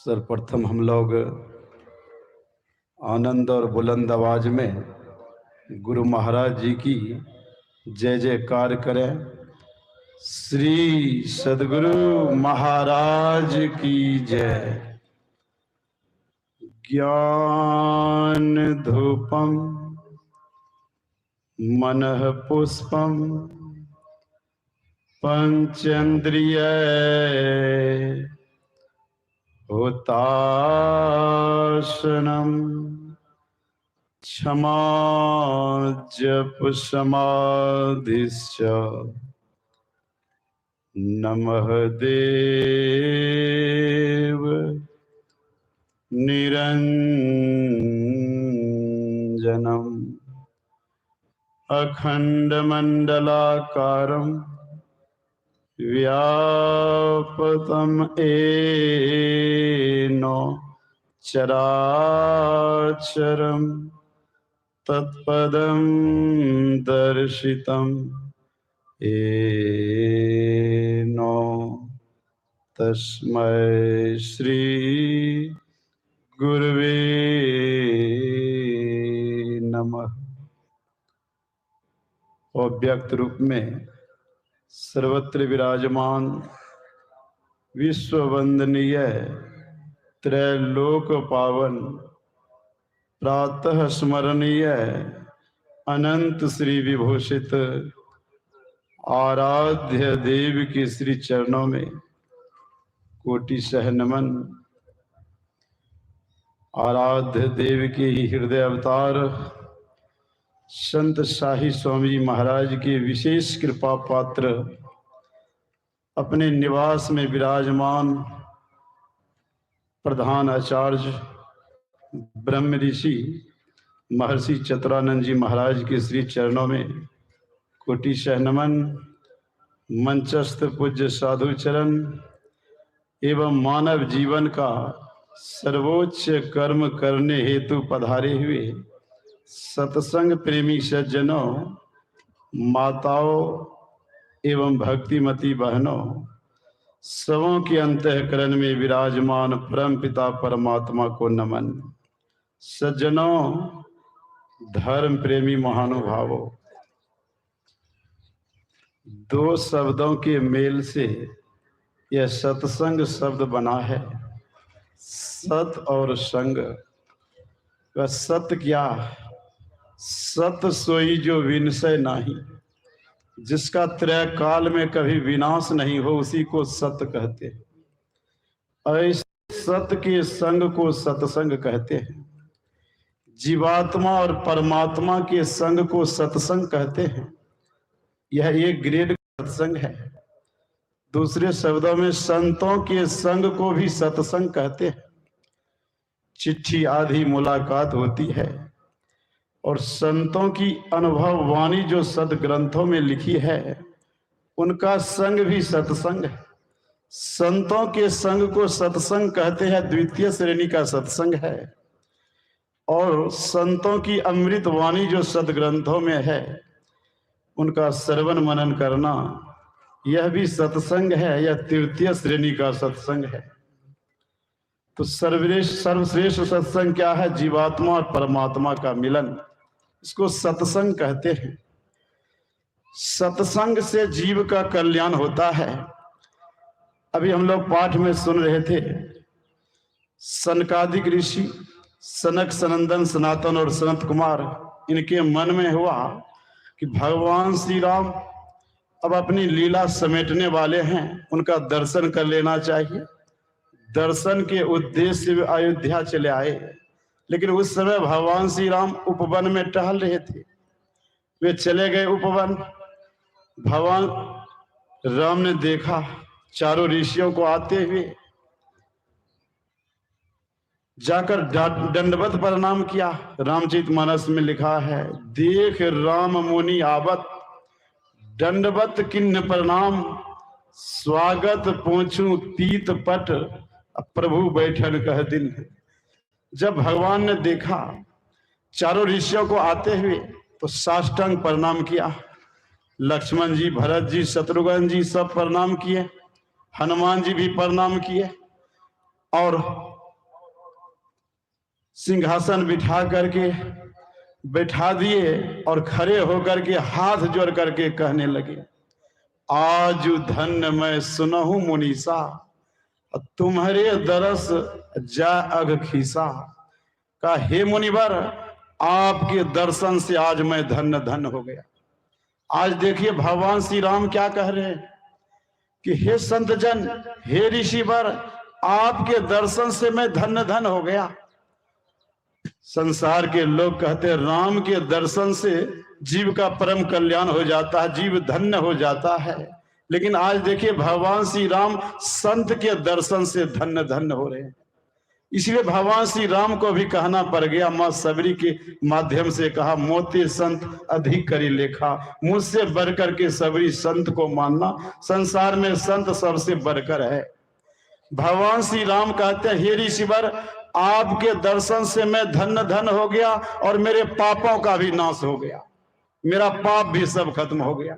सर्वप्रथम हम लोग आनंद और बुलंद आवाज में गुरु महाराज जी की जय जयकार करें। श्री सद्गुरु महाराज की जय। ज्ञान धूपम मनः पुष्पम पंचेन्द्रिय हुताशनम क्षमा जप समाधिश्च नमः देव निरंजनम अखंडमंडलाकारं व्यापतं येन चराचरं तत्पदं दर्शितं येन तस्मै श्री गुरुवे नमः। अव्यक्त रूप में सर्वत्र विराजमान विश्व वंदनीय त्रैलोक पावन प्रातः स्मरणीय अनंत श्री विभूषित आराध्य देव के श्री चरणों में कोटि सह नमन। आराध्य देव के ही हृदय अवतार संत शाही स्वामी महाराज के विशेष कृपा पात्र अपने निवास में विराजमान प्रधान आचार्य ब्रह्म ऋषि महर्षि चतुरानंद जी महाराज के श्री चरणों में कोटि सह नमन। मंचस्थ पूज्य साधु चरण एवं मानव जीवन का सर्वोच्च कर्म करने हेतु पधारे हुए सत्संग प्रेमी सज्जनों, माताओं एवं भक्तिमती बहनों, सबों के अंतःकरण में विराजमान परम पिता परमात्मा को नमन। सज्जनों, धर्म प्रेमी महानुभावों, दो शब्दों के मेल से यह सत्संग शब्द बना है। सत और संग। वह सत्य क्या? सत सोई जो विनशय नाही, जिसका त्रय काल में कभी विनाश नहीं हो, उसी को सत्य कहते हैं। ऐसे सत्य के संग को सत्संग कहते हैं। जीवात्मा और परमात्मा के संग को सत्संग कहते हैं। यह एक ग्रेड सत्संग है। दूसरे शब्दों में संतों के संग को भी सत्संग कहते हैं। चिट्ठी आधी मुलाकात होती है और संतों की अनुभव वाणी जो सदग्रंथों में लिखी है, उनका संग भी सत्संग है। संतों के संग को सत्संग कहते हैं, द्वितीय श्रेणी का सत्संग है। और संतों की अमृत वाणी जो सदग्रंथों में है, उनका श्रवण मनन करना, यह भी सत्संग है। यह तृतीय श्रेणी का सत्संग है। तो सर्वश्रेष्ठ सत्संग क्या है? जीवात्मा और परमात्मा का मिलन, इसको सत्संग कहते हैं। सत्संग से जीव का कल्याण होता है। अभी हम लोग पाठ में सुन रहे थे, सनकादिक ऋषि सनक, सनंदन, सनातन और सनत कुमार, इनके मन में हुआ कि भगवान श्री राम अब अपनी लीला समेटने वाले हैं, उनका दर्शन कर लेना चाहिए। दर्शन के उद्देश्य से अयोध्या चले आए, लेकिन उस समय भगवान श्री राम उपवन में टहल रहे थे। वे चले गए उपवन। भगवान राम ने देखा चारों ऋषियों को आते हुए, जाकर दंडवत प्रणाम किया। रामचरितमानस में लिखा है, देख राम मुनि आवत, दंडवत किन्न प्रणाम, स्वागत पहुंचू तीत पट, प्रभु बैठन कह दिन। जब भगवान ने देखा चारों ऋषियों को आते हुए, तो साष्टांग प्रणाम किया। लक्ष्मण जी, भरत जी, शत्रुघ्न जी सब प्रणाम किए, हनुमान जी भी प्रणाम किए। और सिंहासन बैठा दिए और खड़े होकर के हाथ जोड़ करके कहने लगे, आजु धन्य मैं सुनहु मुनीसा, तुम्हारे दरस जा अघ खीसा। का हे मुनिवर, आपके दर्शन से आज मैं धन्य धन्य हो गया। आज देखिए भगवान श्री राम क्या कह रहे हैं कि हे संत जन, हे ऋषिवर, आपके दर्शन से मैं धन्य धन्य हो गया। संसार के लोग कहते हैं राम के दर्शन से जीव का परम कल्याण हो जाता है, जीव धन्य हो जाता है। लेकिन आज देखिए भगवान श्री राम संत के दर्शन से धन्य धन्य हो रहे हैं। इसलिए भगवान श्री राम को भी कहना पड़ गया, मां सबरी के माध्यम से कहा, मोते संत अधिक करी लेखा, मुझसे बढ़कर के सबरी संत को मानना, संसार में संत सबसे बढ़कर है। भगवान श्री राम कहते हैं, हे ऋषिवर, आपके दर्शन से मैं धन्य धन्य हो गया और मेरे पापों का भी नाश हो गया, मेरा पाप भी सब खत्म हो गया।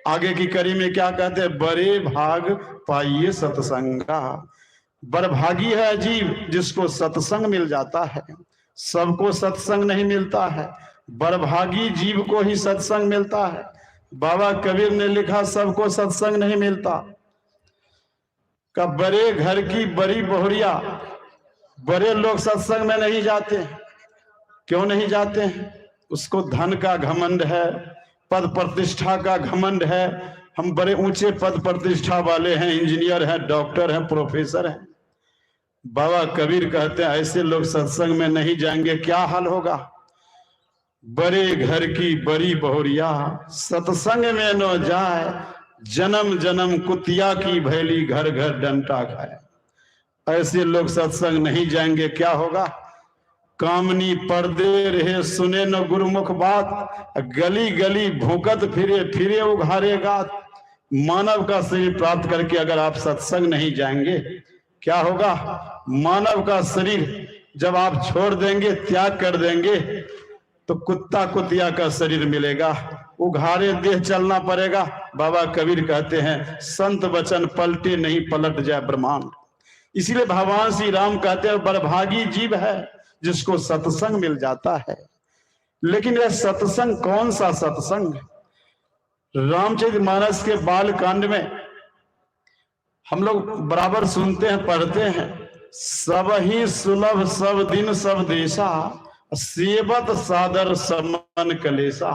आगे की कड़ी में क्या कहते हैं, बड़े भाग पाइए सत्संगा। बड़भागी है जीव जिसको सत्संग मिल जाता है। सबको सत्संग नहीं मिलता है, बड़भागी जीव को ही सत्संग मिलता है। बाबा कबीर ने लिखा, सबको सत्संग नहीं मिलता। का बड़े घर की बड़ी बहुरिया, बड़े लोग सत्संग में नहीं जाते। क्यों नहीं जाते हैं? उसको धन का घमंड है, पद प्रतिष्ठा का घमंड है। हम बड़े ऊंचे पद प्रतिष्ठा वाले हैं, इंजीनियर हैं, डॉक्टर हैं, प्रोफेसर हैं। बाबा कबीर कहते हैं ऐसे लोग सत्संग में नहीं जाएंगे, क्या हाल होगा। बड़े घर की बड़ी बहुरिया, सत्संग में न जाए, जन्म जन्म कुतिया की भैली, घर घर डंटा खाए। ऐसे लोग सत्संग नहीं जाएंगे, क्या होगा। कामनी पर्दे रहे सुने न गुरुमुख बात, गली गली भूकत फिरे फिरे उघारेगा। मानव का शरीर प्राप्त करके अगर आप सत्संग नहीं जाएंगे, क्या होगा। मानव का शरीर जब आप छोड़ देंगे, त्याग कर देंगे, तो कुत्ता कुतिया का शरीर मिलेगा, उघारे देह चलना पड़ेगा। बाबा कबीर कहते हैं, संत वचन पलटे नहीं, पलट जाए ब्रह्मांड। इसीलिए भगवान श्री राम कहते हैं, बड़भागी जीव है जिसको सत्संग मिल जाता है। लेकिन यह सत्संग कौन सा सत्संग। रामचरितमानस के बाल कांड में हम लोग बराबर सुनते हैं, पढ़ते हैं, सब ही सुलभ सब दिन सब देशा, सेवत सादर समन कलेसा।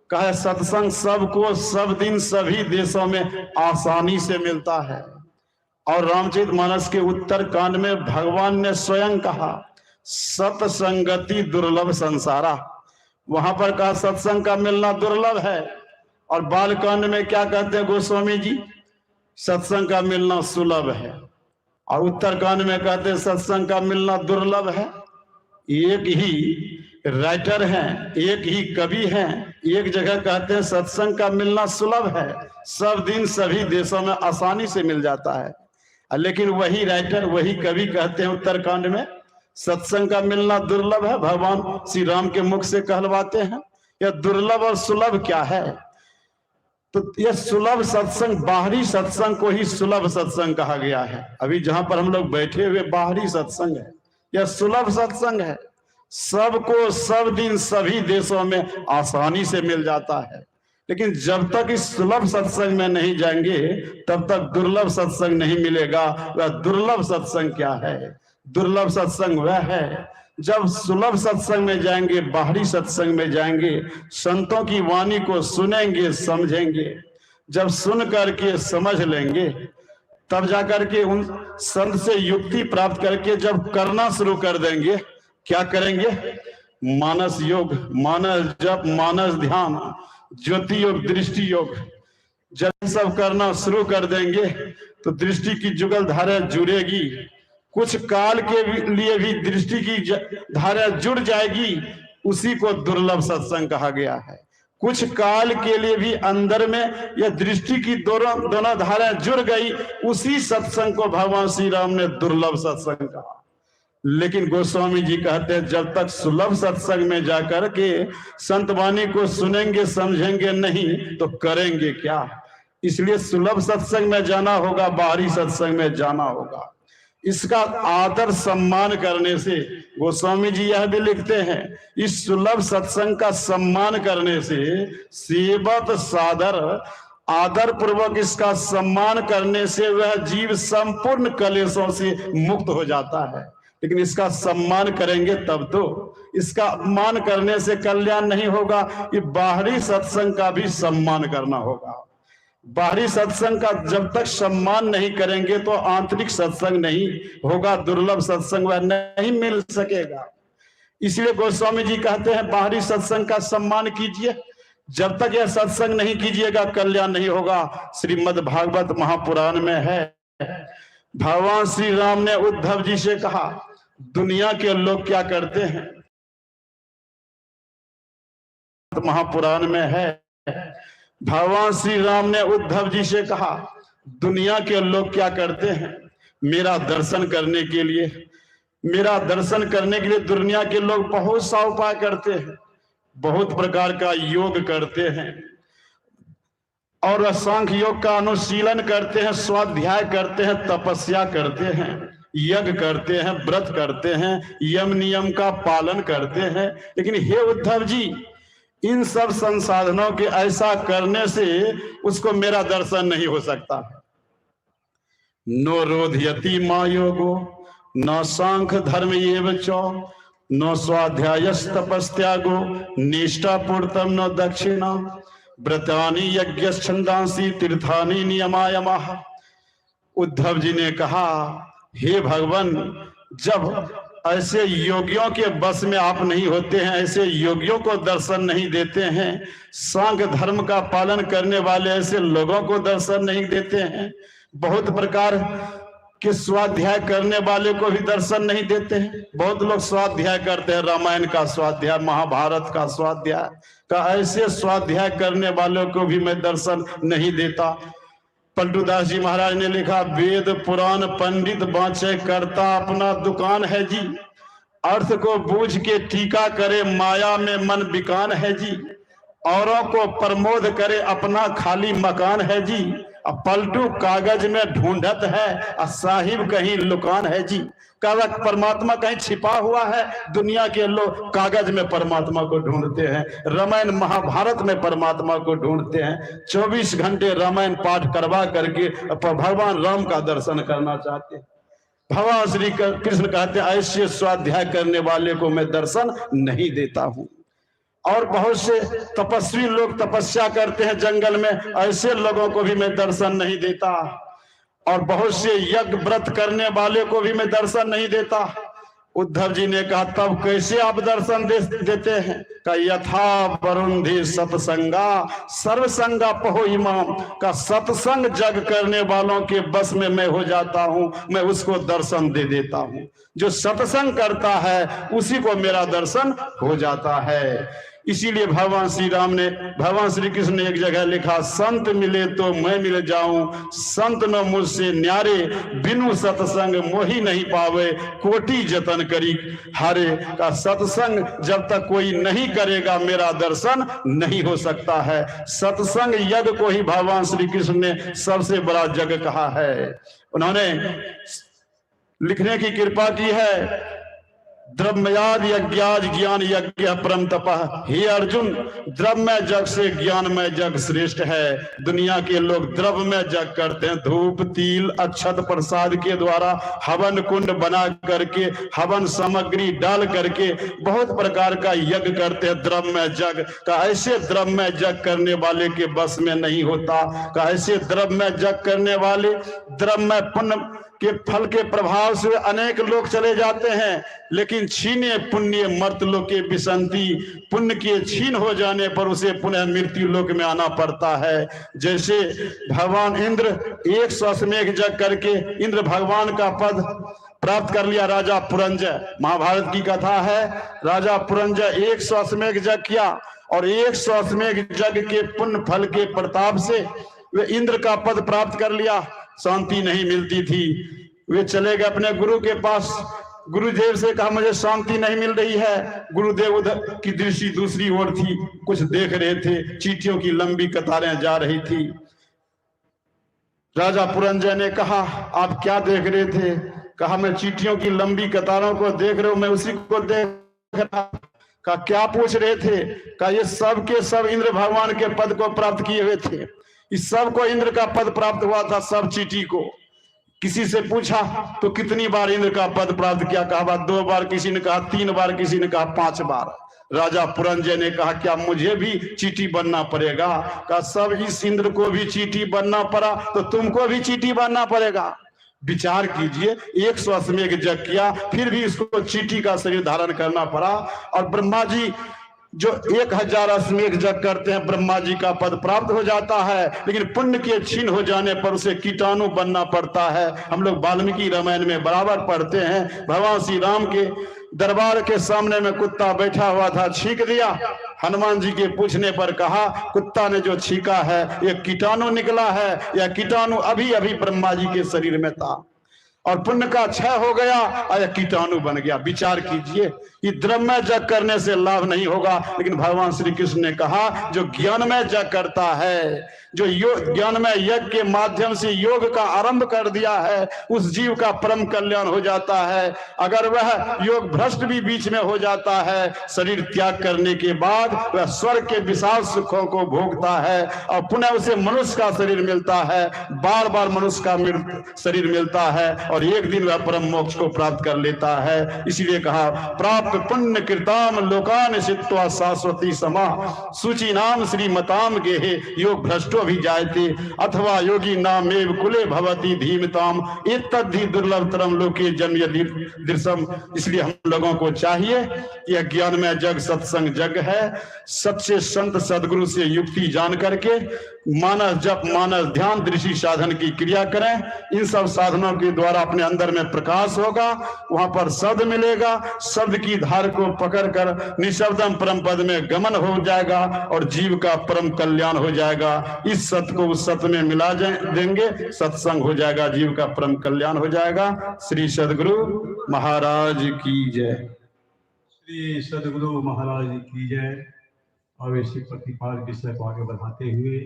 कहा सत्संग सबको सब दिन सभी देशों में आसानी से मिलता है। और रामचरितमानस के उत्तर कांड में भगवान ने स्वयं कहा, सत्संगति दुर्लभ संसारा। वहां पर कहा सत्संग का मिलना दुर्लभ है। और बालकांड में क्या कहते हैं गोस्वामी जी, सत्संग का मिलना सुलभ है। और उत्तरकांड में कहते हैं सत्संग का मिलना दुर्लभ है। एक ही राइटर हैं, एक ही कवि हैं, एक जगह कहते हैं सत्संग का मिलना सुलभ है, सब दिन सभी देशों में आसानी से मिल जाता है। लेकिन वही राइटर, वही कवि कहते हैं उत्तरकांड में सत्संग का मिलना दुर्लभ है। भगवान श्री राम के मुख से कहलवाते हैं। यह दुर्लभ और सुलभ क्या है। तो यह सुलभ सत्संग, बाहरी सत्संग को ही सुलभ सत्संग कहा गया है। अभी जहां पर हम लोग बैठे हुए बाहरी सत्संग है, यह सुलभ सत्संग है। सबको सब दिन सभी देशों में आसानी से मिल जाता है। लेकिन जब तक इस सुलभ सत्संग में नहीं जाएंगे, तब तक दुर्लभ सत्संग नहीं मिलेगा। वह दुर्लभ सत्संग क्या है। दुर्लभ सत्संग वह है जब सुलभ सत्संग में जाएंगे, बाहरी सत्संग में जाएंगे, संतों की वाणी को सुनेंगे, समझेंगे। जब सुन करके समझ लेंगे, तब जाकर के उन संत से युक्ति प्राप्त करके जब करना शुरू कर देंगे, क्या करेंगे। मानस योग, मानस जप, मानस ध्यान, ज्योति योग, दृष्टि योग, जब सब करना शुरू कर देंगे तो दृष्टि की जुगल धारा जुड़ेगी। कुछ काल के लिए भी दृष्टि की धारा जुड़ जाएगी, उसी को दुर्लभ सत्संग कहा गया है। कुछ काल के लिए भी अंदर में यह दृष्टि की दोनों धारा जुड़ गई, उसी सत्संग को भगवान श्री राम ने दुर्लभ सत्संग कहा। लेकिन गोस्वामी जी कहते हैं जब तक सुलभ सत्संग में जाकर के संत वाणी को सुनेंगे, समझेंगे नहीं, तो करेंगे क्या। इसलिए सुलभ सत्संग में जाना होगा, बाहरी सत्संग में जाना होगा। इसका आदर सम्मान करने से, गोस्वामी जी यह भी लिखते हैं, इस सुलभ सत्संग का सम्मान करने से, सेवत सादर आदर पूर्वक इसका सम्मान करने से वह जीव संपूर्ण कलेशों से मुक्त हो जाता है। लेकिन इसका सम्मान करेंगे तब तो, इसका अपमान करने से कल्याण नहीं होगा। ये बाहरी सत्संग का भी सम्मान करना होगा। बाहरी सत्संग का जब तक सम्मान नहीं करेंगे तो आंतरिक सत्संग नहीं होगा, दुर्लभ सत्संग वह नहीं मिल सकेगा। इसलिए गोस्वामी जी कहते हैं बाहरी सत्संग का सम्मान कीजिए, जब तक यह सत्संग नहीं कीजिएगा कल्याण नहीं होगा। श्रीमद् भागवत महापुराण में है, भगवान श्री राम ने उद्धव जी से कहा, दुनिया के लोग क्या करते हैं। महापुराण में है, भगवान श्री राम ने उद्धव जी से कहा, दुनिया के लोग क्या करते हैं, मेरा दर्शन करने के लिए, मेरा दर्शन करने के लिए दुनिया के लोग बहुत सा उपाय करते हैं, बहुत प्रकार का योग करते हैं और सांख्य योग का अनुशीलन करते हैं, स्वाध्याय करते हैं, तपस्या करते हैं, यज्ञ करते हैं, व्रत करते हैं, यम नियम का पालन करते हैं। लेकिन हे उद्धव जी, इन सब संसाधनों के ऐसा करने से उसको मेरा दर्शन नहीं हो सकता। नो रोधयति मा योगो न सांख्य धर्म एव च न स्वाध्यायस तपस्त्यागो निष्ठा पूर्तम न दक्षिणा व्रतानि यज्ञ छंदांसी तीर्थानि नियमायमाः। उद्धव जी ने कहा, हे भगवान, जब ऐसे योगियों के बस में आप नहीं होते हैं, ऐसे योगियों को दर्शन नहीं देते हैं, सांख्य धर्म का पालन करने वाले ऐसे लोगों को दर्शन नहीं देते हैं, बहुत प्रकार के स्वाध्याय करने वाले को भी दर्शन नहीं देते हैं। बहुत लोग स्वाध्याय करते हैं, रामायण का स्वाध्याय, महाभारत का स्वाध्याय का, ऐसे स्वाध्याय करने वालों को भी मैं दर्शन नहीं देता। पलटूदास जी महाराज ने लिखा, वेद पुराण पंडित बाँचे करता अपना दुकान है जी, अर्थ को बूझ के टीका करे माया में मन बिकान है जी, औरों को प्रमोद करे अपना खाली मकान है जी, अब पलटू कागज में ढूंढत है साहिब कहीं लुकान है जी। कागज परमात्मा कहीं छिपा हुआ है, दुनिया के लोग कागज में परमात्मा को ढूंढते हैं, रामायण महाभारत में परमात्मा को ढूंढते हैं, 24 घंटे रामायण पाठ करवा करके भगवान राम का दर्शन करना चाहते हैं। भगवान श्री कृष्ण कहते हैं, ऐसे स्वाध्याय करने वाले को मैं दर्शन नहीं देता हूं। और बहुत से तपस्वी लोग तपस्या करते हैं जंगल में, ऐसे लोगों को भी मैं दर्शन नहीं देता। और बहुत से यज्ञ व्रत करने वाले को भी मैं दर्शन नहीं देता। उद्धव जी ने कहा, तब कैसे आप दर्शन देते हैं? का यथा वरुंधि सत्संगा सर्वसंगा पहो इमाम, का सत्संग जग करने वालों के बस में मैं हो जाता हूं, मैं उसको दर्शन दे देता हूं। जो सत्संग करता है उसी को मेरा दर्शन हो जाता है। इसीलिए भगवान श्री कृष्ण ने एक जगह लिखा, संत मिले तो मैं मिल जाऊं, संत न मुझसे न्यारे, बिनु सत्संग मोही नहीं पावे, कोटि जतन करी हारे। का सत्संग जब तक कोई नहीं करेगा मेरा दर्शन नहीं हो सकता है। सत्संग यज्ञ को ही भगवान श्री कृष्ण ने सबसे बड़ा यज्ञ कहा है। उन्होंने लिखने की कृपा की है, द्रव्ययाद यज्ञाज ज्ञान यज्ञ परम तपः। हे अर्जुन, द्रव्यमय जग से ज्ञानमय जग श्रेष्ठ है। दुनिया के लोग द्रव्यमय जग करते हैं, धूप तिल अक्षत प्रसाद के द्वारा हवन कुंड बना करके, हवन सामग्री डाल करके बहुत प्रकार का यज्ञ करते हैं। द्रव्यमय जग का ऐसे द्रव्यमय जग करने वाले के बस में नहीं होता। का ऐसे द्रव्यमय जग करने वाले द्रव्यमय पुण्य के फल के प्रभाव से अनेक लोग चले जाते हैं, लेकिन छीने पुण्य मर्त लोक के विसंति, पुण्य के छीन हो जाने पर उसे पुनः मृत्यु लोक में आना पड़ता है। जैसे भगवान इंद्र 100 अश्वमेघ यज्ञ करके इंद्र भगवान का पद प्राप्त कर लिया। राजा पुरंजय, महाभारत की कथा है, राजा पुरंजय 100 अश्वमेघ यज्ञ किया और 100 अश्वमेघ यज्ञ के पुण्य फल के प्रताप से वे इंद्र का पद प्राप्त कर लिया। शांति नहीं मिलती थी, वे चले गए अपने गुरु के पास। गुरुदेव से कहा, मुझे शांति नहीं मिल रही है। गुरुदेव उधर की दृष्टि दूसरी ओर थी, कुछ देख रहे थे, चींटियों की लंबी कतारें जा रही थी। राजा पुरंजय ने कहा, आप क्या देख रहे थे? कहा मैं चीटियों की लंबी कतारों को देख रहा हूं, मैं उसी को देख रहा। कहा क्या पूछ रहे थे? कहा ये सब के सब इंद्र भगवान के पद को प्राप्त किए हुए थे, इस सब को इंद्र का पद प्राप्त हुआ था, सब चीटी को। किसी से पूछा तो कितनी बार इंद्र का पद प्राप्त किया? कहा 2 बार, किसी ने कहा 3 बार, किसी ने कहा 5 बार। राजा पुरंजय ने कहा क्या मुझे भी चीटी बनना पड़ेगा? कहा सब इस इंद्र को भी चीटी बनना पड़ा तो तुमको भी चीटी बनना पड़ेगा। विचार कीजिए, 100 अश्वमेध यज्ञ किया, फिर भी इसको चीटी का शरीर धारण करना पड़ा। और ब्रह्मा जी जो 1000 अश्वमेध यज्ञ करते हैं, ब्रह्मा जी का पद प्राप्त हो जाता है, लेकिन पुण्य के छीन हो जाने पर उसे कीटाणु बनना पड़ता है। हम लोग वाल्मीकि रामायण में बराबर पढ़ते हैं, भगवान श्री राम के दरबार के सामने में कुत्ता बैठा हुआ था, छींक दिया। हनुमान जी के पूछने पर कहा कुत्ता ने जो छींका है ये कीटाणु निकला है, या कीटाणु अभी अभी ब्रह्मा जी के शरीर में था और पुण्य का क्षय हो गया और कीटाणु बन गया। विचार कीजिए, ये द्रव्यमय यज्ञ करने से लाभ नहीं होगा, लेकिन भगवान श्री कृष्ण ने कहा जो ज्ञानमय यज्ञ करता है, जो ज्ञानमय यज्ञ के माध्यम से योग का आरंभ कर दिया है, उस जीव का परम कल्याण हो जाता है। अगर वह योग भ्रष्ट भी बीच में हो जाता है, शरीर त्याग करने के बाद वह स्वर्ग के विशाल सुखों को भोगता है और पुनः उसे मनुष्य का शरीर मिलता है, बार बार मनुष्य का शरीर मिलता है और एक दिन वह परम मोक्ष को प्राप्त कर लेता है। इसीलिए कहा प्राप्त पुण्य कृताम लोकान सित्वा शाश्वती समा सूची नाम श्रीमताम गेहे योग भ्रष्टो भी जायते अथवा योगी नामेव कुले भवती धीमताम इत्तद्धि दुर्लभतरम लोके जन्म यदि दृश्यम। इसलिए हम लोगों को चाहिए कि यह ज्ञानमय जग सत्संग जग है, सच्चे संत सदगुरु से युक्ति जान करके मानस जप मानस ध्यान दृष्टि साधन की क्रिया करें। इन सब साधनों के द्वारा अपने अंदर में प्रकाश होगा, वहां पर शब्द मिलेगा, शब्द की धार को पकड़कर निशब्दम परम पद में गमन हो जाएगा और जीव का परम कल्याण हो जाएगा। इस सत्य को उस सत्य में मिला देंगे, सत्संग हो जाएगा, जीव का परम कल्याण हो जाएगा। श्री सदगुरु महाराज की जय। श्री सदगुरु महाराज की जय। और इसी प्रतिपाल विषय को आगे बढ़ाते हुए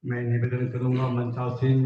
मैं निवेदन करूंगा मंचासीन